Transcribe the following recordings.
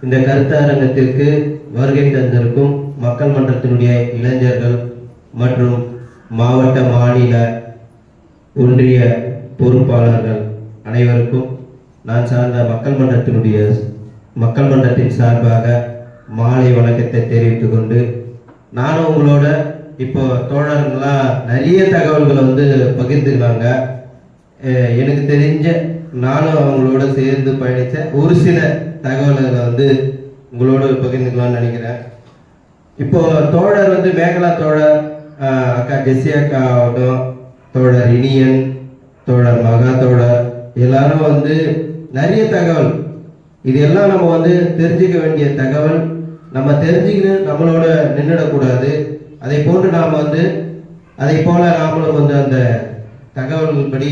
இந்த கருத்தரங்கத்திற்கு வருகை தந்திருக்கும் மக்கள் மன்றத்தினுடைய இளைஞர்கள் மற்றும் மாவட்ட மாநில ஒன்றிய பொறுப்பாளர்கள் அனைவருக்கும் நான் சார்ந்த மக்கள் மன்றத்தின் சார்பாக மாலை வணக்கத்தை தெரிவித்துக் கொண்டு, நானும் உங்களோட இப்போ தோழர்கள்லாம் நிறைய தகவல்களை பகிர்ந்துக்கிறாங்க. எனக்கு தெரிஞ்ச நானும் அவங்களோட சேர்ந்து பயணித்த ஒரு சில தகவல்களை உங்களோட பகிர்ந்துக்கலாம்னு நினைக்கிறேன். இப்போ தோழர் மேகலா தோழர், அக்கா ஜெஸ்ஸி அக்கா ஆகட்டும், தோழர் இனியன், தோழர் மகா தோழர், எல்லாரும் நிறைய தகவல், இது எல்லாம் நம்ம தெரிஞ்சுக்க வேண்டிய தகவல். நம்ம தெரிஞ்சுக்கிட்டு நம்மளோட நின்றுடக்கூடாது. அதை போன்று நாம் அதை போல நாமளும் அந்த தகவல்கள் படி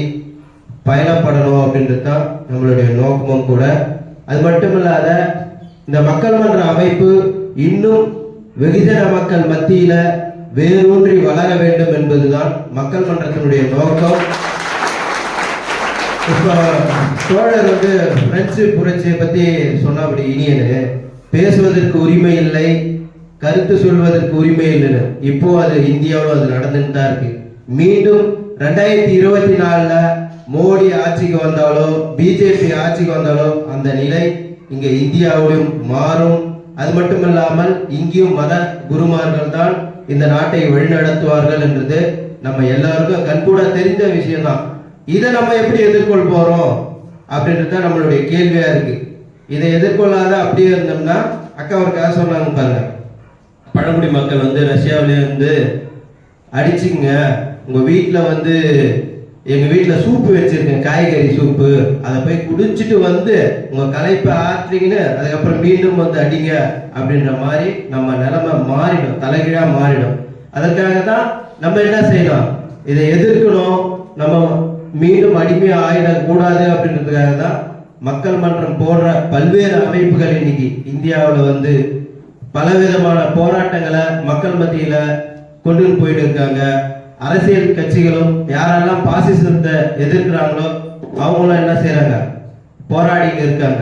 பயணப்படணும் அப்படின்றது தான் நம்மளுடைய நோக்கமும் கூட. அது மட்டும் இல்லாத இந்த மக்கள் மன்ற அமைப்பு இன்னும் வெகுஜன மக்கள் மத்தியில வேரூன்றி வளர வேண்டும் என்பதுதான் மக்கள் மன்றத்தினுடைய நோக்கம். இப்போ தோழர் பிரெஞ்சு புரட்சியை பத்தி சொன்னபடி இனியனு, பேசுவதற்கு உரிமை இல்லை, கருத்து சொல்வதற்கு உரிமை இல்லைன்னு இப்போ அது இந்தியாவில் அது நடந்துட்டு தான் இருக்கு. மீண்டும் 2024 மோடி ஆட்சிக்கு வந்தாலோ பிஜேபி ஆட்சிக்கு வந்தாலோ அந்த நிலை இங்க இந்தியாவிலும் மாறும். அது மட்டும் இல்லாமல் இங்கேயும் மத குருமார்கள் தான் இந்த நாட்டை வழிநடத்துவார்கள் என்றது நம்ம எல்லாருக்கும் கண்கூட தெரிஞ்ச விஷயம்தான். இதை நம்ம எப்படி எதிர்கொள்ள போறோம் அப்படின்றது தான் நம்மளுடைய கேள்வியா இருக்கு. இதை எதிர்கொள்ளாத அப்படியே இருந்தோம்னா, அக்கா ஒரு கதை சொன்னாங்க பாருங்க, பழங்குடி மக்கள் ரஷ்யாவிலே அடிச்சுங்க, உங்க வீட்டில் எங்க வீட்டில் சூப்பு வச்சிருக்கேன், காய்கறி சூப்பு, அதை போய் குடிச்சிட்டு உங்க களைப்பை ஆற்றுறீங்கன்னு அதுக்கப்புறம் மீண்டும் அடிங்க அப்படின்ற மாதிரி நம்ம நிலைமை மாறிடும், தலைகீழா மாறிடும். அதற்காக தான் நம்ம என்ன செய்யணும், இதை எதிர்க்கணும், நம்ம மீண்டும் அடிமையா ஆயிடக்கூடாது அப்படின்றதுக்காக தான் மக்கள் மன்றம் போன்ற பல்வேறு அமைப்புகள் இன்னைக்கு இந்தியாவில் பலவிதமான போராட்டங்களை மக்கள் மத்தியில கொண்டு போயிட்டு இருக்காங்க. அரசியல் கட்சிகளும் யாரெல்லாம் பாசிசத்தை எதிர்க்கிறாங்களோ அவங்களும் என்ன செய்யறாங்க, போராடிட்டு இருக்காங்க.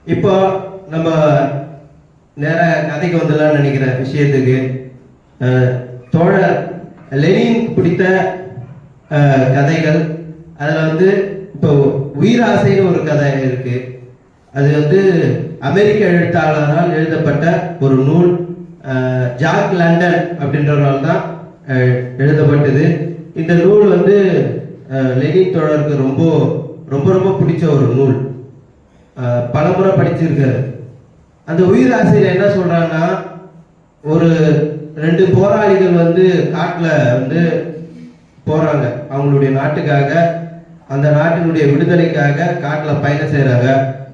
இப்போ நம்ம நேர கதைக்கு வந்துடலாம்னு நினைக்கிற விஷயத்துக்கு, தோழர் லெனின் பிடித்த கதைகள், அதுல இப்போ உயிராசைன்னு ஒரு கதை இருக்கு. அது அமெரிக்க எழுத்தாளரால் எழுதப்பட்ட ஒரு நூல். ஜாக் லண்டன் அப்படின்றவரால் தான் எழுதப்பட்டது. இந்த நூல் லெனின் தோழருக்கு ரொம்ப ரொம்ப ரொம்ப பிடிச்ச ஒரு நூல். பலமுறை படிச்சிருக்காரு. அந்த உயிராசையில் என்ன சொல்றாங்கன்னா, ஒரு 2 போராளிகள் காட்டுல போறாங்க, அவங்களுடைய நாட்டுக்காக, அந்த நாட்டினுடைய விடுதலைக்காக காட்டுல பயணம் செய்யறாங்க.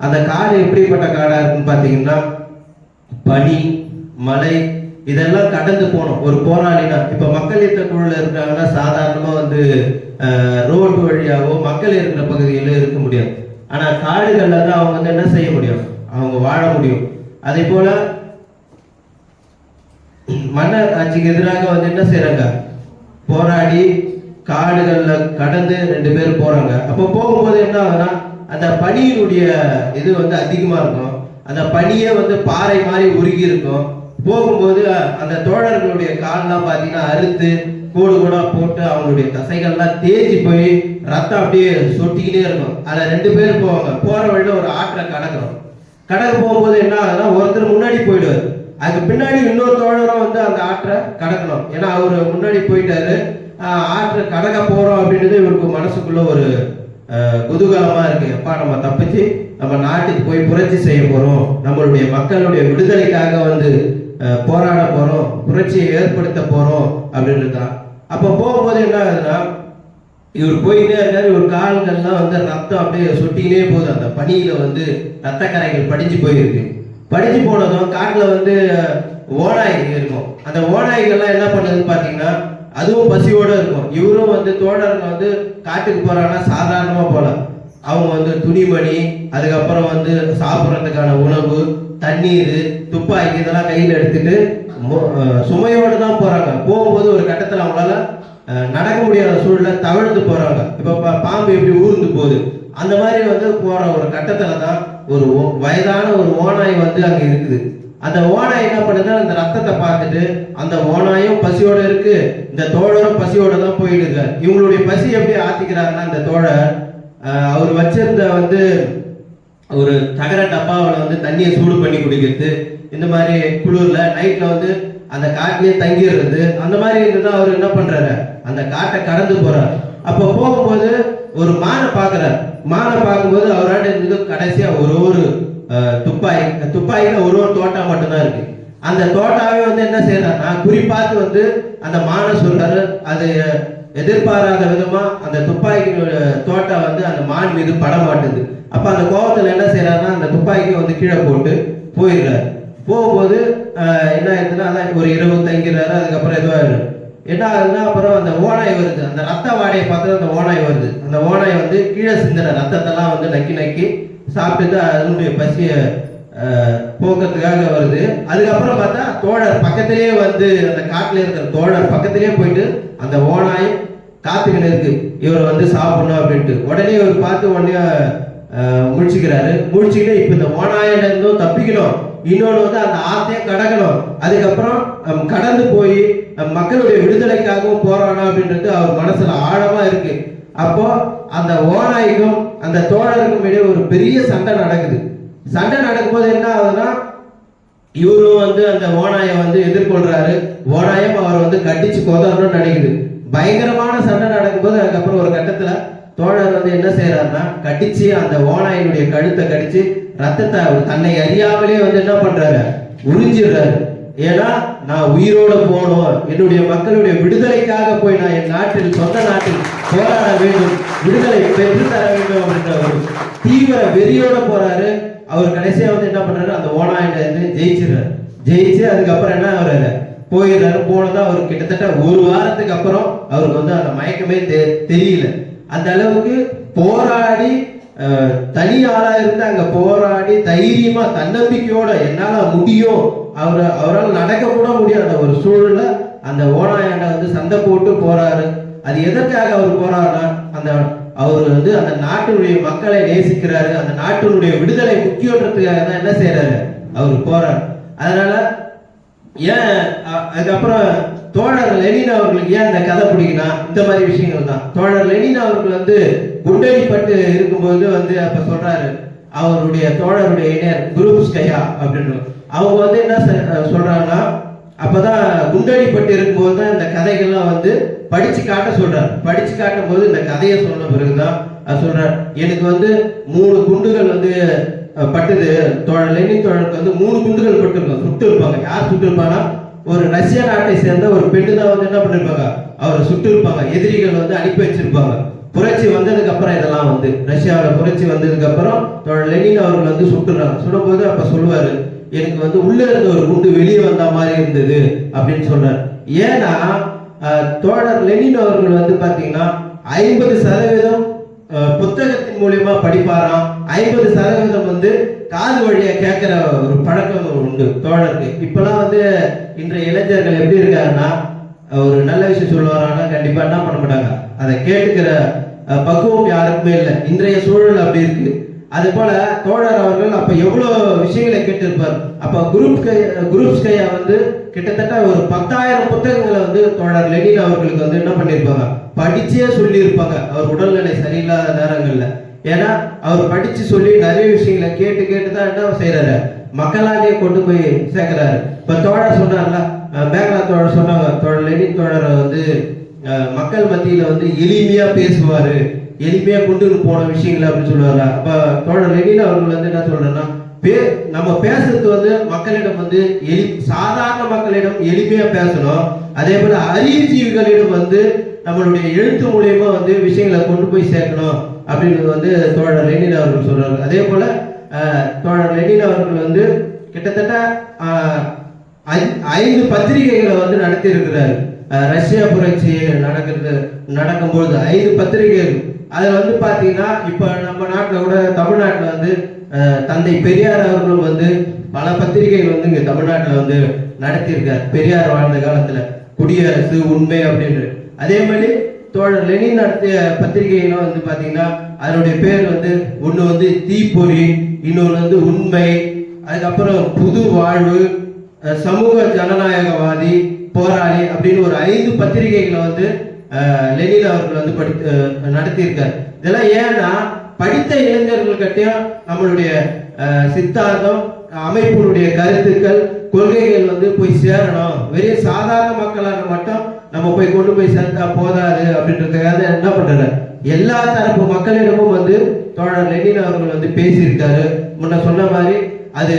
அந்த காடு எப்படிப்பட்ட காடா இருக்குன்னு பாத்தீங்கன்னா, பனி, மலை இதெல்லாம் கடந்து போனோம் ஒரு போராளினா. இப்ப மக்கள் இயக்க குழுல இருக்காங்கன்னா சாதாரணமா ரோடு வழியாவோ மக்கள் இருக்கிற பகுதியில இருக்க முடியாது. ஆனா காடுகள்ல தான் அவங்க என்ன செய்ய முடியும், அவங்க வாழ முடியும். அதே போல மன்னர் ஆட்சிக்கு எதிராக என்ன செய்யறாங்க, போராடி காடுகள்ல கடந்து 2 பேர் போறாங்க. அப்போ போகும்போது என்ன ஆகுதுன்னா, அந்த பனியினுடைய இது அதிகமா இருக்கும். அந்த பனியே பாறை மாதிரி உருகி இருக்கும். போகும்போது அந்த தோழர்களுடைய கால்லாம் பார்த்தீங்கன்னா அறுத்து கோடு கூட போட்டு அவங்களுடைய தசைகள்லாம் தேய்ச்சி போய் ரத்தம் அப்படியே சொட்டிக்கிட்டே இருக்கும். அதில் 2 பேர் போவாங்க. போற வழியில ஒரு ஆற்றை கடக்கிறோம். கடக்க போகும்போது என்ன ஆகுதுன்னா, ஒருத்தர் முன்னாடி போயிடுவார். அதுக்கு பின்னாடி இன்னொரு தோழரும் அந்த ஆற்றை கடக்கணும். ஏன்னா அவரு முன்னாடி போயிட்டாரு, ஆற்று கடக்க போறோம் அப்படின்றது இவருக்கு மனசுக்குள்ள ஒரு குதூகலமா இருக்கு. எப்பா நம்ம தப்பிச்சு நம்ம நாட்டுக்கு போய் புரட்சி செய்ய போறோம், நம்மளுடைய மக்களுடைய விடுதலைக்காக போராட போறோம், புரட்சியை ஏற்படுத்த போறோம் அப்படின்றதுதான். அப்ப போகும்போது என்ன ஆகுதுன்னா, இவர் போயிட்டே இருக்காரு. இவர் கால்கள்லாம் ரத்தம் அப்படியே சொட்டிக்கிட்டே போகுது. அந்த பனியில ரத்த கரைகள் படிஞ்சு போயிருக்கு. படிஞ்சு போனதும் காட்டுல ஓநாய் இருக்கும். அந்த ஓநாய்கள்லாம் என்ன பண்ணுதுன்னு பாத்தீங்கன்னா, அதுவும் பசியோட இருக்கும். இவரும் தோழர்கள் காட்டுக்கு போறாங்கன்னா சாதாரணமா போல, அவங்க துணிமணி, அதுக்கப்புறம் சாப்பிட்றதுக்கான உணவு, தண்ணீர், துப்பாக்கி இதெல்லாம் கையில் எடுத்துட்டு சுமையோடு தான் போறாங்க. போகும்போது ஒரு கட்டத்தில் அவங்களால நடக்க முடியாத சூழல தவழ்ந்து போறாங்க. இப்ப பாம்பு எப்படி ஊர்ந்து போகுது, அந்த மாதிரி வந்து போற ஒரு கட்டத்துல தான் ஒரு வயதான ஒரு ஓநாய் வந்து அங்க இருக்குது. அந்த ஓநாய் என்ன பண்ணுதுன்னா அந்த ரத்தத்தை பார்த்துட்டு அந்த ஓநாயும் பசியோட இருக்கு, இந்த தோழரும் பசியோட தான் போயிடுங்க. இவங்களுடைய பசி எப்படி ஆத்திக்கிறாருன்னா அந்த தோழர் அவர் வச்சிருந்த வந்து ஒரு தகர டப்பாவில் வந்து தண்ணியை சூடு பண்ணி குடிக்கிறது, இந்த மாதிரி குளிர்ல நைட்ல வந்து அந்த காட்டிலேயே தங்கிடுறது, அந்த மாதிரி இருந்துதான் அவர் என்ன பண்றாரு அந்த காட்டை கடந்து போறாரு. அப்ப போகும்போது ஒரு மானை பார்க்கிறார். மானை பார்க்கும்போது அவராட்ட இருந்தது கடைசியா ஒரு துப்பாக்கில ஒரு தோட்டா மட்டும்தான் இருக்கு. அந்த தோட்டாவே வந்து என்ன செய்யறாருன்னா குறிப்பாத்து வந்து அந்த மானை சொல்றாரு. அது எதிர்பாராத விதமா அந்த துப்பாக்கியோட தோட்டா வந்து அந்த மான் மீது பட மாட்டுது. அப்ப அந்த கோபத்துல என்ன செய்யறாருன்னா அந்த துப்பாக்கியை வந்து கீழே போட்டு போயிடுறாரு. போகும்போது என்ன ஆயிடுதுன்னா அதான் ஒரு இரவு தங்கிறாரு. அதுக்கப்புறம் எதுவாயிடும் என்ன ஆகுதுன்னா அப்புறம் அந்த ஓனாய் வருது. அந்த ரத்த வாடையை பார்த்து அந்த ஓனாய் வருது. அந்த ஓனாய் வந்து கீழே சிந்தின ரத்தத்தெல்லாம் வந்து நக்கி நக்கி சாப்பிட்டு அதனுடைய பசியை போக்குறதுக்காக வருது. அதுக்கப்புறம் பார்த்தா தோழர் பக்கத்திலேயே வந்து அந்த காட்டுல இருக்கிற தோழர் பக்கத்திலேயே போயிட்டு அந்த ஓனாய் காத்துக்கிட்டு இருக்கு இவர் வந்து சாப்பிடணும் அப்படின்ட்டு. உடனே இவர் பார்த்து உடனே முடிச்சுக்கிறாரு. முடிச்சுக்கிட்டு இப்ப இந்த ஓனாயில இருந்தும் தப்பிக்கணும், இன்னொன்று வந்து அந்த ஆத்தையும் கடக்கணும், அதுக்கப்புறம் கடந்து போய் மக்களுடைய விடுதலைக்காகவும் போராடணும் அப்படின்றது அவர் மனசுல ஆழமா இருக்கு. அப்போ அந்த ஓநாய்க்கும் அந்த தோழருக்கும் இடையே ஒரு பெரிய சண்டை நடக்குது. சண்டை நடக்கும்போது என்ன ஆகுதுன்னா இவரும் வந்து அந்த ஓநாயை வந்து எதிர்கொள்றாரு. ஓநாயம் அவர் வந்து கட்டிச்சு கொதறணும்னு நினைக்குது. பயங்கரமான சண்டை நடக்கும்போது அதுக்கப்புறம் ஒரு கட்டத்துல தோழர் வந்து என்ன செய்யறாருன்னா கடிச்சு அந்த ஓநாயினுடைய கழுத்தை கடிச்சு ரத்தத்தை தன்னை அறியாமலே வந்து என்ன பண்றாரு உறிஞ்சிடுறாரு. ஏன்னா நான் உயிரோட போகணும், என்னுடைய மக்களுடைய விடுதலைக்காக போய் நான் என் நாட்டில் சொந்த நாட்டில் போராட வேண்டும், விடுதலை பெற்று தர வேண்டும் அப்படின்ற ஒரு தீவிர வெறியோட போறாரு. அவர் கடைசியா வந்து என்ன பண்றாரு அந்த ஓனாயிட்ட இருந்து ஜெயிச்சிடுறாரு. ஜெயிச்சு அதுக்கப்புறம் என்ன ஆகுறாரு போயிடுறாரு. போனதான் அவர் கிட்டத்தட்ட ஒரு வாரத்துக்கு அப்புறம் அவருக்கு வந்து அந்த மயக்கமே தெரியல. அந்த அளவுக்கு போராடி தனி ஆளா இருந்து அங்க போராடி தைரியமா தன்னம்பிக்கையோட என்னால முடியும், அவரால் நடக்க கூட முடியாத ஒரு சூழல்ல அந்த ஓனாயாண்ட வந்து சண்டை போட்டு போறாரு. அது எதற்காக அவர் போறாருன்னா அந்த அவர் வந்து அந்த நாட்டினுடைய மக்களை நேசிக்கிறாரு, அந்த நாட்டினுடைய விடுதலை முக்கியன்றதுக்காக தான் என்ன செய்யறாரு அவர் போறாரு. அதனால ஏன் அதுக்கப்புறம் தோழர் லெனின் அவர்களுக்கு ஏன் இந்த கதை பிடிக்குன்னா இந்த மாதிரி விஷயங்கள் தான். தோழர் லெனின் அவர்கள் வந்து குண்டடிப்பட்டு இருக்கும்போது வந்து அப்ப சொல்றாரு அவருடைய தோழருடைய இணையர் குரூப்ஸ்கையா அப்படின்னு அவங்க வந்து என்ன சொல்றாங்கன்னா அப்பதான் குண்டடிப்பட்டு இருக்கும்போது தான் இந்த கதைகள்லாம் வந்து படிச்சு காட்ட சொல்றாரு. படிச்சு காட்டும் போது இந்த கதையை சொன்ன பிறகுதான் சொல்றாரு எனக்கு வந்து 3 குண்டுகள் வந்து பட்டுது. தோழர் லெனின் தோழருக்கு வந்து 3 குண்டுகள் பட்டு சுட்டு இருப்பாங்க. யார் சுட்டு இருப்பாங்கன்னா ஒரு ரஷ்ய நாட்டை சேர்ந்த ஒரு பெண்ணு தான் வந்து என்ன பண்ணிருப்பாங்க அவரை சுட்டு இருப்பாங்க. எதிரிகள் வந்து அனுப்பி வச்சிருப்பாங்க. புரட்சி வந்ததுக்கு அப்புறம் இதெல்லாம் வந்து ரஷ்யாவில் புரட்சி வந்ததுக்கு அப்புறம் தோழர் லெனின் அவர்கள் வந்து சுட்டுறாங்க. சுடும்போது அப்ப சொல்லுவாரு எனக்கு வந்து உள்ள இருந்த ஒரு குண்டு வெளியே வந்த மாதிரி இருந்தது அப்படின்னு சொல்றாரு. ஏன்னா தோழர் லெனின் அவர்கள் வந்து பாத்தீங்கன்னா 50% புத்தகத்தின் மூலியமா படிப்பாராம், 50% வந்து காது வழியா கேட்கிற ஒரு பழக்கம் உண்டு தோழருக்கு. இப்பெல்லாம் வந்து இன்றைய இளைஞர்கள் எப்படி இருக்காருன்னா ஒரு நல்ல விஷயம் சொல்லுவாரான்னா கண்டிப்பா என்ன பண்ண மாட்டாங்க, அதை கேட்டுக்கிற பக்குவம் யாருக்குமே இல்லை. இன்றைய சூழல் அப்படி இருக்கு. அது போல தோழர் அவர்கள் அப்ப எவ்வளவு விஷயங்களை கேட்டிருப்பார். அப்ப குரூப்ஸ்கையா வந்து கிட்டத்தட்ட ஒரு 10,000 புத்தகங்களை வந்து தோழர் லெனின் அவர்களுக்கு வந்து என்ன பண்ணிருப்பாங்க படிச்சே சொல்லி இருப்பாங்க அவர் உடல்நிலை சரியில்லாத நேரங்கள்ல. ஏன்னா அவர் படிச்சு சொல்லி நிறைய விஷயங்களை கேட்டு கேட்டுதான் என்ன செய்யறாரு மக்களாலேயே கொண்டு போய் சேர்க்கிறாரு. இப்ப தோழர் சொன்னார்ல மேகலா தோழர் சொன்னாங்க தோழர் லெனின் தோழர் வந்து மக்கள் மத்தியில வந்து எளிமையா பேசுவாரு, எளிமையா கொண்டு போன விஷயங்களை அப்படின்னு சொல்லுவாங்க. அப்ப தோழர் லெனின் அவர்கள் வந்து என்ன சொல்றேன்னா நம்ம பேசுறது வந்து மக்களிடம் வந்து சாதாரண மக்களிடம் எளிமையா பேசணும். அதே போல அறிவுஜீவிகளிடம் வந்து நம்மளுடைய எழுத்து மூலியமா வந்து விஷயங்களை கொண்டு போய் சேர்க்கணும் அப்படின்றது வந்து தோழர் லெனின் அவர்கள் சொல்றாங்க. அதே போல தோழர் லெனின் அவர்கள் வந்து கிட்டத்தட்ட 5 பத்திரிகைகளை வந்து நடத்தி இருக்கிறாரு. ரஷ்யா புரட்சி நடக்கும்போது 5 பத்திரிகைகள். அதுல வந்து பாத்தீங்கன்னா இப்ப நம்ம நாட்டுல கூட தமிழ்நாட்டுல வந்து தந்தை பெரியார் அவர்களும் வந்து பல பத்திரிகைகள் வந்து இங்க தமிழ்நாட்டுல வந்து நடத்தியிருக்காரு. பெரியார் வாழ்ந்த காலத்துல குடியரசு, உண்மை அப்படின்னு. அதே மாதிரி தோழர் லெனின் நடத்திய பத்திரிகைகளும் வந்து பாத்தீங்கன்னா அதனுடைய பேர் வந்து ஒன்று வந்து தீப்பொறி, இன்னொன்று வந்து உண்மை, அதுக்கப்புறம் புது வாழ்வு, சமூக ஜனநாயகவாதி, போராளி அப்படின்னு ஒரு 5 பத்திரிகைகளை வந்து லெனின் அவர்கள் வந்து நடத்தியிருக்கார். இதெல்லாம் ஏன்னா படித்த இளைஞர்கள்கிட்டையும் நம்மளுடைய சித்தாந்தம், அமைப்பினுடைய கருத்துக்கள், கொள்கைகள் வந்து போய் சேரணும். வெறும் சாதாரண மக்களாக மட்டும் நம்ம போய் கொண்டு போய் சேர்த்தா போதாது அப்படின்றதுக்காக என்ன பண்றாரு, எல்லா தரப்பு மக்களிடமும் வந்து தோழர் லெனின் அவர்கள் வந்து பேசியிருக்காரு. முன்ன சொன்ன மாதிரி அது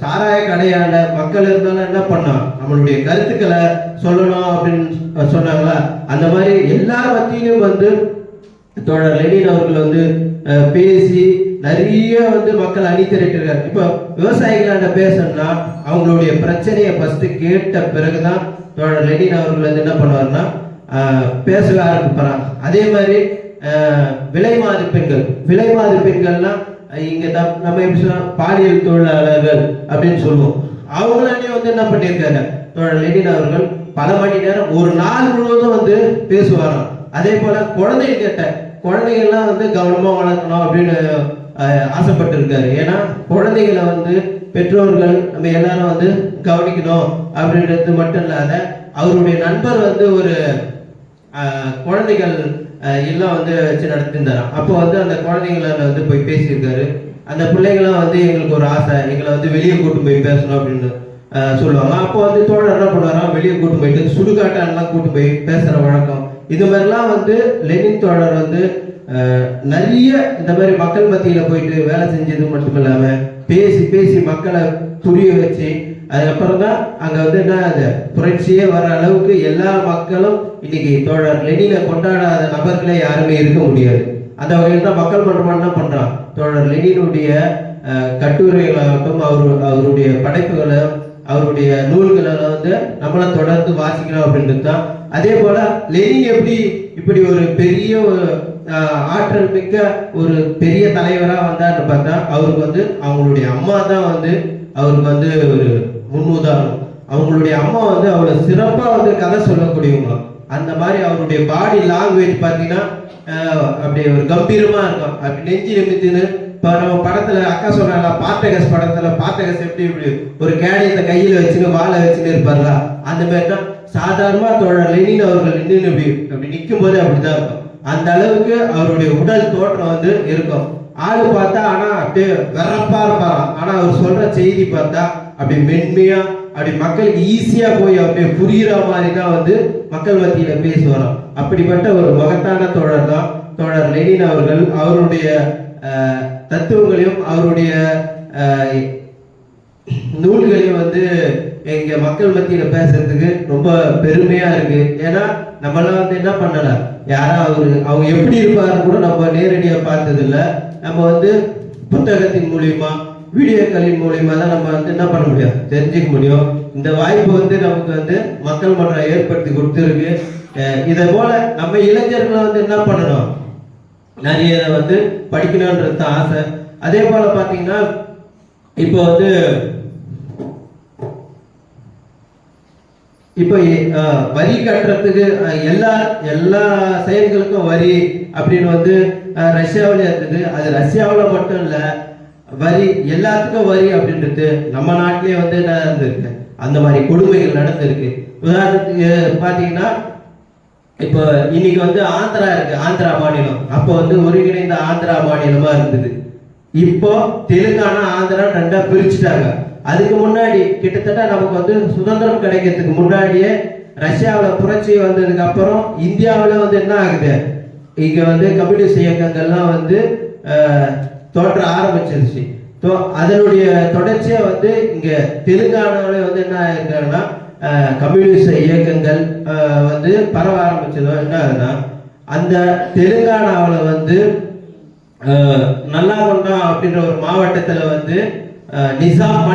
சாராய கடையால மக்கள் இருந்தாலும் என்ன பண்ணோம், நம்மளுடைய கருத்துக்களை சொல்லணும் அப்படின்னு சொன்னாங்களா, அந்த மாதிரி எல்லா மத்தியிலும் வந்து தோழர் லெனின் அவர்கள் வந்து பேசி நிறைய வந்து மக்கள் அணி திரட்டிருக்காரு. இப்போ விவசாயிகளாண்ட பேசணும்னா அவங்களுடைய பிரச்சனையை ஃபர்ஸ்ட் கேட்ட பிறகுதான் தோழர் லெனின் அவர்கள் வந்து என்ன பண்ணுவார்னா பேசவே ஆரம்பிப்பாங்க. அதே மாதிரி விலை மாது பெண்கள்லாம் இங்க நம்ம எப்படி சொன்னா பாலியல் தொழிலாளர்கள் அப்படின்னு சொல்லுவோம். அவங்களாலே வந்து என்ன பண்ணியிருக்காங்க, தோழர் லெனின் அவர்கள் பல மணி நேரம் ஒரு நாள் முழுவதும் வந்து பேசுவாராம். அதே போல குழந்தைகள்லாம் வந்து கவனமா வளர்க்கணும் அப்படின்னு ஆசைப்பட்டு இருக்காரு. ஏன்னா குழந்தைகளை வந்து பெற்றோர்கள் நம்ம எல்லாரும் வந்து கவனிக்கணும் அப்படின்றது மட்டும் இல்லாத அவருடைய நண்பர் வந்து ஒரு குழந்தைகள் எல்லாம் வந்து வச்சு நடத்திருந்தாராம். அப்போ வந்து அந்த குழந்தைங்களை வந்து போய் பேசியிருக்காரு. அந்த பிள்ளைங்களாம் வந்து எங்களுக்கு ஒரு ஆசை, எங்களை வந்து வெளியே கூட்டு போய் பேசணும் அப்படின்னு சொல்லுவாங்க. அப்போ வந்து தோழர் என்ன பண்ணுவாராம், வெளியே கூட்டு போயிட்டு சுடுகாட்டெல்லாம் கூட்டு போய் பேசுற வழக்கம். இது மாதிரிலாம் வந்து லெனின் தோழர் வந்து நிறைய இந்த மாதிரி மக்கள் மத்தியில போயிட்டு வேலை செஞ்சது மட்டும் இல்லாம பேசி மக்களை புரிய வச்சு அதுக்கப்புறம் தான் அங்க வந்து என்ன அந்த புரட்சியே வர அளவுக்கு எல்லா மக்களும் இன்னைக்கு தோழர் லெனினை கொண்டாடாத நபர்களே யாருமே இருக்க முடியாது. அந்த வகையில் தான் மக்கள் மன்றம் என்ன பண்றான், தோழர் லெனினுடைய கட்டுரைகளாகட்டும் அவருடைய படைப்புகளை அவருடைய நூல்களை வந்து நம்மள தொடர்ந்து வாசிக்கணும் அப்படின்றது தான். அதே போல லெனின் எப்படி இப்படி ஒரு பெரிய ஆற்றல் மிக்க ஒரு பெரிய தலைவரா வந்தான்னு பார்த்தா அவருக்கு வந்து அவங்களுடைய அம்மா தான் வந்து அவருக்கு வந்து ஒரு முன்னுதாரணம். அவங்களுடைய அம்மா வந்து அவ்வளவு சிறப்பா வந்து கதை சொல்லக்கூடியவங்க. அந்த மாதிரி அவருடைய பாடி லாங்குவேஜ் பார்த்தீங்கன்னா அப்படி ஒரு கம்பீரமா இருக்கும். அப்படி நெஞ்சு நிமித்துன்னு இப்போ நம்ம படத்துல அக்கா சொன்னால பாட்டகஸ் படத்துல பாட்டகஸ் எப்படி ஒரு கேடயத்தை கையில வச்சுன்னு வாழை வச்சுன்னு இருப்பார்ல, அந்த மாதிரி தான் சாதாரணமா தோழர் லெனின் அவர்கள் நின்று அப்படி நிற்கும் போது அப்படிதான் இருக்கும். அந்த அளவுக்கு அவருடைய உடல் தோற்றம் வந்து இருக்கும். ஆளு பார்த்தா ஆனா அப்படியே வெறப்பா இருப்பாராம். ஆனா அவர் சொல்ற செய்தி பார்த்தா அப்படி மென்மையா அப்படி மக்களுக்கு ஈஸியா போய் அப்படியே புரியுற மாதிரி தான் வந்து மக்கள் மத்தியில பேசுவாராம். அப்படிப்பட்ட ஒரு மகத்தான தோழர் தான் தோழர் லெனின் அவர்கள். அவருடைய தத்துவங்களையும் அவருடைய நூல்களையும் வந்து எங்க மக்கள் மத்தியில பேசுறதுக்கு ரொம்ப பெருமையா இருக்கு. ஏன்னா நம்மளாம் வந்து என்ன பண்ணல, யாரா அவங்க எப்படி இருப்பாருன்னு கூட நம்ம நேரடியா பார்த்தது இல்லை. நம்ம வந்து புத்தகத்தின் மூலியமா வீடியோக்களின் மூலியமா தான் நம்ம வந்து என்ன பண்ண முடியும், தெரிஞ்சுக்க முடியும். இந்த வாய்ப்பு வந்து நமக்கு வந்து மக்கள் மன்றம் ஏற்படுத்தி கொடுத்துருக்கு. இதை போல நம்ம இளைஞர்களை வந்து என்ன பண்ணணும், நிறைய வந்து படிக்கணும்ன்றது ஆசை. அதே போல பாத்தீங்கன்னா இப்போ வந்து இப்போ வரி கட்டுறதுக்கு எல்லா செயல்களுக்கும் வரி அப்படின்னு வந்து ரஷ்யாவில இருந்தது. அது ரஷ்யாவில மட்டும் இல்ல, வரி எல்லாத்துக்கும் வரி அப்படின்றது நம்ம நாட்டிலேயே வந்து என்ன இருந்திருக்கு, அந்த மாதிரி கொடுமைகள் நடந்திருக்கு. உதாரணத்துக்கு பாத்தீங்கன்னா இப்போ இன்னைக்கு வந்து ஆந்திரா இருக்கு, ஆந்திரா மாநிலம். அப்போ வந்து ஒருங்கிணைந்த ஆந்திரா மாநிலமா இருந்தது. இப்போ தெலுங்கானா ஆந்திரா ரெண்டா பிரிச்சுட்டாங்க. அதுக்கு முன்னாடி கிட்டத்தட்ட நமக்கு வந்து சுதந்திரம் கிடைக்கிறதுக்கு முன்னாடியே ரஷ்யாவில் புரட்சி வந்ததுக்கு அப்புறம் இந்தியாவில் வந்து என்ன ஆகுது, இங்க வந்து கம்யூனிஸ்ட் இயக்கங்கள்லாம் வந்து தோற்ற ஆரம்பிச்சிருச்சு. அதனுடைய தொடர்ச்சியா வந்து இங்க தெலுங்கானாவில வந்து என்ன ஆயிருக்காங்கன்னா கம்யூனிஸ்ட் இயக்கங்கள் வந்து பரவ ஆரம்பிச்சதோ என்ன ஆகுதுன்னா, அந்த தெலுங்கானாவில் வந்து நல்லாகொண்டம் அப்படின்ற ஒரு மாவட்டத்துல வந்து நிசாம்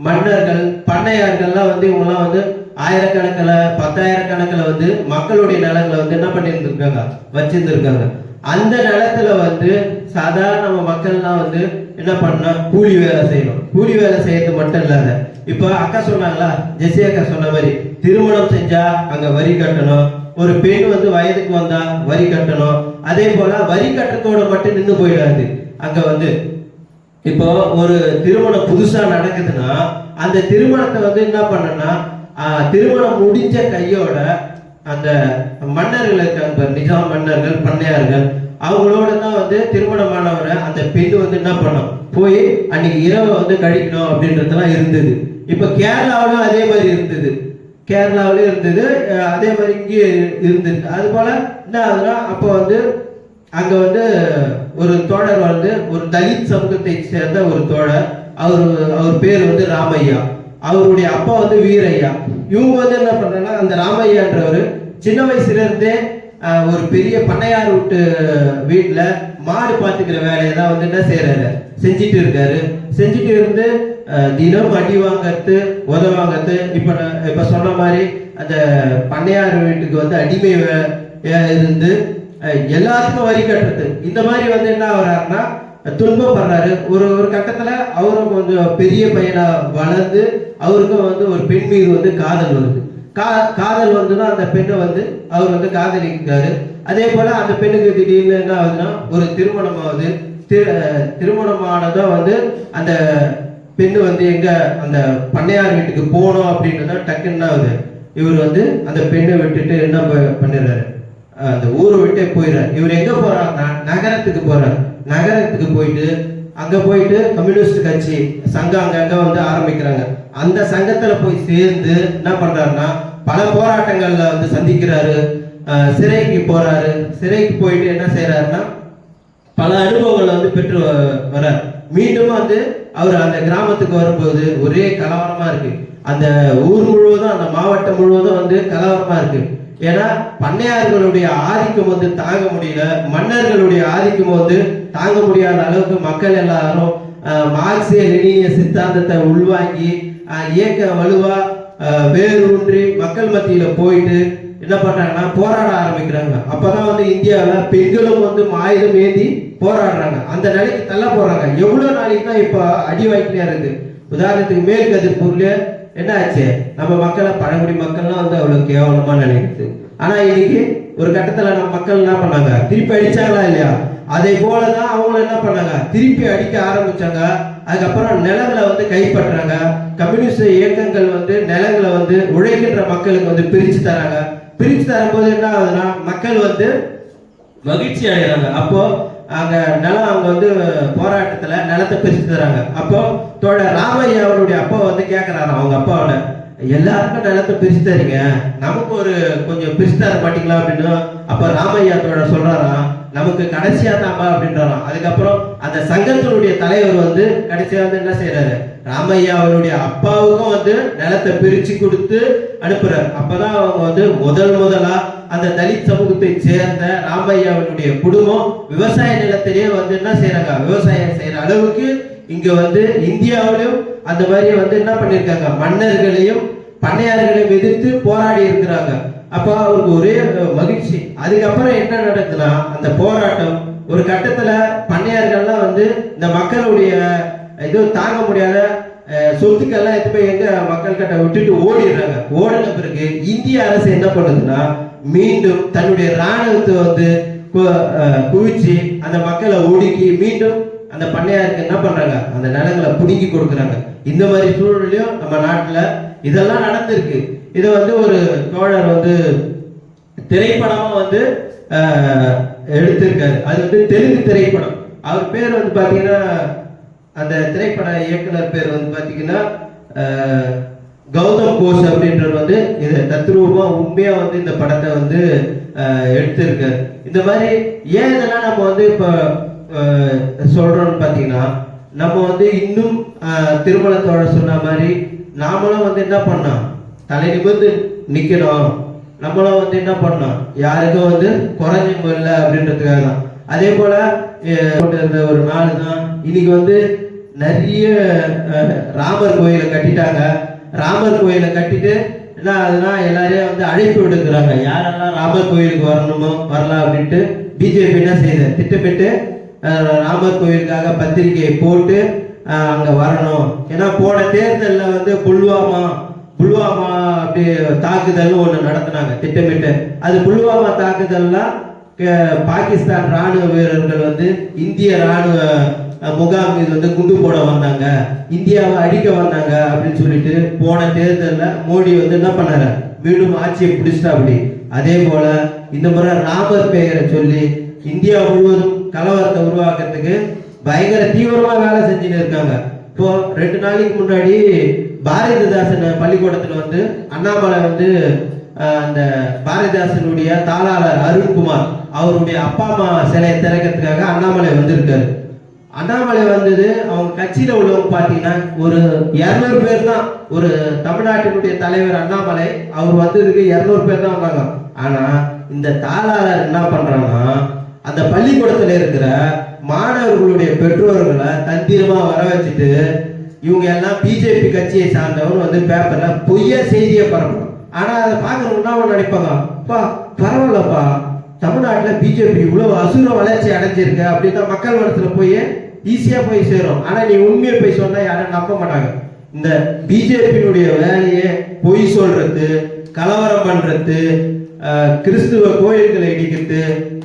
மன்னர்கள் பண்ணையார்கள்லாம் வந்து இவங்கெல்லாம் வந்து ஆயிரக்கணக்கில் 10,000 வந்து மக்களுடைய நிலங்களை வந்து என்ன பண்ணியிருந்திருக்காங்க, வச்சிருந்திருக்காங்க. அந்த நிலத்துல வந்து சாதாரண நம்ம மக்கள்லாம் வந்து என்ன பண்ணா கூலி வேலை செய்யணும். கூலி வேலை செய்யறது மட்டும் இல்லாத இப்போ அக்கா சொன்னாங்களா, ஜெசி அக்கா சொன்ன மாதிரி திருமணம் செஞ்சா அங்க வரி கட்டணும், ஒரு பெண் வந்து வயதுக்கு வந்தா வரி கட்டணும். அதே போல வரி கட்டத்தோட மட்டும் நின்று போயிடாது. அங்க வந்து இப்போ ஒரு திருமணம் புதுசா நடக்குதுன்னா அந்த திருமணத்தை வந்து என்ன பண்ணனா, திருமணம் முடிஞ்ச கையோட அந்த மன்னர்கள் இருக்காங்க, நிஜாம் மன்னர்கள், பண்ணையார்கள், அவங்களோட தான் வந்து திருமணமானவரை அந்த பெண் வந்து என்ன பண்ணும், போய் அன்னைக்கு இரவை வந்து கழிக்கணும் அப்படின்றதெல்லாம் இருந்தது. இப்ப கேரளாவிலும் அதே மாதிரி இருந்தது, கேரளாவிலும் இருந்தது, அதே மாதிரி இங்கே இருந்தது. அது போல என்ன ஆகுதுன்னா, அப்போ வந்து அங்க வந்து ஒரு தோழர் வந்து ஒரு தலித் சமூகத்தை சேர்ந்த ஒரு தோழர், அவர் பேர் வந்து ராமையா, அவருடைய அப்பா வந்து வீரையா. இவங்க வந்து என்ன பண்றாங்கன்னா, அந்த ராமையான்றவர் சின்ன வயசுல இருந்தே ஒரு பெரிய பண்ணையார் வீட்டுல மாடு பார்த்துக்கிற வேலையை தான் வந்து என்ன செய்யறாரு, செஞ்சுட்டு இருக்காரு. செஞ்சுட்டு இருந்து தினம் அடி வாங்கறது, உத வாங்கறது. இப்ப சொன்ன மாதிரி அந்த பண்ணையார் வீட்டுக்கு வந்து அடிமை இருந்து எல்லாத்துக்கும் வரி கட்டுறது. இந்த மாதிரி வந்து என்ன ஆகுறாருன்னா துன்பப்படுறாரு. ஒரு கட்டத்துல அவரும் கொஞ்சம் பெரிய பையனா வளர்ந்து அவருக்கும் வந்து ஒரு பெண் மீது வந்து காதல் வருது. காதல் வந்துதான் அந்த பெண்ணை வந்து அவர் வந்து காதலிக்கிறாரு. அதே போல அந்த பெண்ணுக்கு திடீர்னு என்ன ஆகுதுன்னா ஒரு திருமணம் ஆகுது. திருமணமானதும் வந்து அந்த பெண்ணு வந்து எங்க அந்த பண்ணையார் வீட்டுக்கு போகணும் அப்படின்றத டக்குன்னு ஆகுது. இவர் வந்து அந்த பெண்ணை விட்டுட்டு என்ன பண்ணிடுறாரு, அந்த ஊரை விட்டே போயிடுறாரு. இவர் எங்க போறாருன்னா நகரத்துக்கு போறாரு. நகரத்துக்கு போயிட்டு அங்க போயிட்டு கம்யூனிஸ்ட் கட்சி சங்கம் அங்கங்க வந்து ஆரம்பிக்கிறாங்க. அந்த சங்கத்துல போய் சேர்ந்து என்ன பண்றாருன்னா பல போராட்டங்கள்ல வந்து சந்திக்கிறாரு. சிறைக்கு போறாரு. சிறைக்கு போயிட்டு என்ன செய்யறாருன்னா பல அனுபவங்களை வந்து பெற்று வர்றார். மீண்டும் வந்து அவர் அந்த கிராமத்துக்கு வரும்போது ஒரே கலவரமா இருக்கு. அந்த ஊர் முழுவதும், அந்த மாவட்டம் முழுவதும் வந்து கலவரமா இருக்கு. ஏன்னா பண்ணையார்களுடைய ஆதிக்கம் வந்து தாங்க முடியல, மன்னர்களுடைய ஆதிக்கம் வந்து தாங்க முடியாத அளவுக்கு மக்கள் எல்லாரும் மார்க்சிய லெனினிய சித்தாந்தத்தை உள்வாங்கி இயக்க வலுவா வேரூன்றி மக்கள் மத்தியில போயிட்டு என்ன பண்றாங்கன்னா போராட ஆரம்பிக்கிறாங்க. அப்பதான் வந்து இந்தியாவில் பெண்களும் வந்து ஆயுதம் ஏந்தி போராடுறாங்க. அந்த நிலைக்கு தள்ள போறாங்க. எவ்வளவு நாளைக்கு தான் இப்ப அடி வாய்க்கிட்டே இருக்கு. உதாரணத்துக்கு மேல் கதிர்பூர்ல என்ன ஆச்சு, நம்ம மக்களை பழங்குடி மக்கள்லாம் வந்து அவ்வளவு கேவலமா நினைக்குது. ஆனா இன்னைக்கு ஒரு கட்டத்துல நம்ம மக்கள் என்ன பண்ணாங்க, திருப்பி அடிச்சாங்களா இல்லையா? அதே போலதான் அவங்களும் என்ன பண்ணாங்க, திருப்பி அடிக்க ஆரம்பிச்சாங்க. அதுக்கப்புறம் நிலங்களை வந்து கைப்பற்றாங்க. கம்யூனிஸ்ட் இயக்கங்கள் வந்து நிலங்களை வந்து உழைக்கின்ற மக்களுக்கு வந்து பிரிச்சு தராங்க. பிரிச்சு தரும்போது என்ன ஆகுதுன்னா மக்கள் வந்து மகிழ்ச்சி அடைகிறாங்க. அப்போ அங்க நிலம் அவங்க வந்து போராட்டத்துல நிலத்தை பிரிச்சு தராங்க. அப்போ தோழர் ராமையா அவருடைய அப்பா வந்து கேட்கிறாரு அவங்க அப்பாவோட, எல்லாருக்கும் நிலத்தை பிரிச்சு தரீங்க, நமக்கு ஒரு கொஞ்சம் பிரிச்சு தர மாட்டீங்களா அப்படின்னு. அப்ப ராமையா தோழர் சொல்றாராம், நமக்கு கடைசியா தான்பா அப்படின்றாராம். அதுக்கப்புறம் அந்த சங்கத்தினுடைய தலைவர் வந்து கடைசியா வந்து என்ன செய்யறாரு, ராமையா அவருடைய அப்பாவுக்கும் வந்து நிலத்தை பிரிச்சு கொடுத்து அனுப்புறாரு. அப்பதான் அவங்க வந்து முதலா அந்த தலித் சமூகத்தை சேர்ந்த ராமையாவுடைய குடும்பம் விவசாய நிலத்திலேயே வந்து என்ன செய்யறாங்க, விவசாயம் செய்யற அளவுக்கு இங்க வந்து இந்தியாவிலும் அந்த மாதிரி வந்து என்ன பண்ணிருக்காங்க, மன்னர்களையும் பண்ணையார்களையும் எதிர்த்து போராடி இருக்கிறாங்க. அப்ப அவருக்கு ஒரே மகிழ்ச்சி. அதுக்கப்புறம் என்ன நடக்குதுன்னா அந்த போராட்டம் ஒரு கட்டத்துல பண்ணையார்கள்லாம் வந்து இந்த மக்களுடைய இது தாங்க முடியாத சொத்துக்கள்லாம் எடுத்து போய் எங்க மக்கள் கிட்ட விட்டுட்டு ஓடிடுறாங்க. ஓடின பிறகு இந்திய அரசு என்ன பண்ணுதுன்னா மீண்டும் தன்னுடைய இராணுவத்தை வந்து குவிச்சு அந்த மக்களை ஒடுக்கி மீண்டும் அந்த பண்ணையாருக்கு என்ன பண்றாங்க, அந்த நிலங்களை புடுங்கி கொடுக்குறாங்க. இந்த மாதிரி சூழ்நிலையும் நம்ம நாட்டுல இதெல்லாம் நடந்திருக்கு. இதை வந்து ஒரு தோழர் வந்து திரைப்படமா வந்து எடுத்திருக்காரு. அது வந்து தெலுங்கு திரைப்படம். அவர் பேர் வந்து பாத்தீங்கன்னா, அந்த திரைப்பட இயக்குனர் பேர் வந்து பாத்தீங்கன்னா கௌதம் கோஷ் அப்படின்றவர் வந்து இதை தத்ரூபமா உண்மையா வந்து இந்த படத்தை வந்து எடுத்திருக்காரு. இந்த மாதிரி ஏன் இதெல்லாம் நம்ம வந்து இப்ப சொல்றோம்னு பாத்தீங்கன்னா, நம்ம வந்து இன்னும் திருமணத்தோட சொன்ன மாதிரி நாமளும் வந்து என்ன பண்ணோம், தலை நிமிர்ந்து நிக்கணும். நம்மளும் வந்து என்ன பண்ணோம், யாருக்கும் வந்து குறைஞ்சவங்க இல்லை அப்படின்றதுக்காக தான். அதே போல இருந்த ஒரு நாள் தான் இன்னைக்கு வந்து நிறைய ராமர் கோயிலை கட்டிட்டாங்க. ராமர் கோயிலை கட்டிட்டு என்ன ஆகுதுன்னா எல்லாரையும் வந்து அழைப்பு விடுக்கிறாங்க. யாரெல்லாம் ராமர் கோயிலுக்கு வரணுமோ வரலாம் அப்படின்ட்டு பிஜேபி என்ன செய்யுது, திட்டமிட்டு ராமர் கோயிலுக்காக பத்திரிகையை போட்டு அங்க வரணும். ஏன்னா போன தேர்தலில் வந்து புல்வாமா புல்வாமா அப்படி தாக்குதல்னு ஒன்று நடத்தினாங்க திட்டமிட்டு. அது புல்வாமா தாக்குதல்லாம் பாகிஸ்தான் ராணுவ வீரர்கள் வந்து இந்திய ராணுவ முகாம் மீது வந்து குண்டு போட வந்தாங்க, இந்தியாவை அடிக்க வந்தாங்க அப்படின்னு சொல்லிட்டு போன தேர்தலில் மோடி வந்து என்ன பண்ணாரு, மீண்டும் ஆட்சியை பிடிச்சிட்டா. அப்படி அதே போல இந்த முறை ராமர் பெயரை சொல்லி இந்தியா முழுவதும் கலவரத்தை உருவாக்குறதுக்கு பயங்கர தீவிரமா வேலை செஞ்சுன்னு இருக்காங்க. இப்போ 2 நாளைக்கு முன்னாடி பாரதிதாசன் பள்ளிக்கூடத்துல வந்து அண்ணாமலை வந்து அந்த பாரதிதாசனுடைய தாளாளர் அருண்குமார் அவருடைய அப்பா அம்மா சிலையை திறக்கிறதுக்காக அண்ணாமலை வந்திருக்காரு. அண்ணாமலை வந்தது அவங்க கட்சியில உள்ளவங்க பார்த்தீங்கன்னா ஒரு 200 பேர் தான். ஒரு தமிழ்நாட்டினுடைய தலைவர் அண்ணாமலை அவர் வந்ததுக்கு 200 பேர் தான் வந்தாங்க. ஆனா இந்த தாளாளர் என்ன பண்றாங்கன்னா அந்த பள்ளிக்கூடத்துல இருக்கிற மாணவர்களுடைய பெற்றோர்களை தந்திரமா வர வச்சுட்டு இவங்க எல்லாம் பிஜேபி கட்சியை சார்ந்தவங்க வந்து பேப்பர்ல பொய்ய செய்தியை பரப்பணும். ஆனா அதை பார்க்கறவங்க நினைப்பாங்க, அப்பா பரவாயில்லப்பா, தமிழ்நாட்டில் பிஜேபி இவ்வளவு அசுர வளர்ச்சி அடைஞ்சிருக்கு அப்படின்னு மக்கள் மனசுல போய் ஈஸியா போய் சேரும். ஆனா நீ உண்மையை போய் சொன்னா யாரும் நம்ப மாட்டாங்க. இந்த பிஜேபியினுடைய வேலையே பொய் சொல்றது, கலவரம் பண்றது, கிறிஸ்துவ கோயில்களை இடிக்கிறது,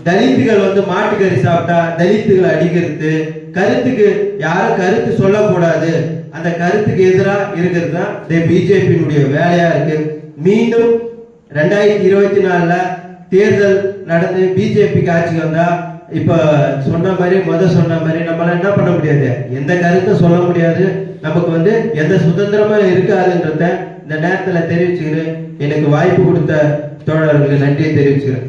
தலித்துகள் வந்து மாட்டுக்கறி சாப்பிட்டா தலித்துகளை அடிக்கிறது, கருத்துக்கு யாரும் கருத்து சொல்லக்கூடாது, அந்த கருத்துக்கு எதிராக இருக்கிறது தான் இந்த பிஜேபியினுடைய வேலையா இருக்கு. மீண்டும் 2024 தேர்தல் நடந்து பிஜேபிக்கு ஆட்சி வந்தா இப்ப சொன்ன மாதிரி சொன்ன மாதிரி நம்மளால என்ன பண்ண முடியாது, எந்த கருத்தும் சொல்ல முடியாது, நமக்கு வந்து எந்த சுதந்திரமும் இருக்காதுன்றத இந்த நேரத்துல தெரிவிச்சுக்கிறேன். எனக்கு வாய்ப்பு கொடுத்த தோழர்களுக்கு நன்றியை தெரிவிச்சுக்கிறேன்.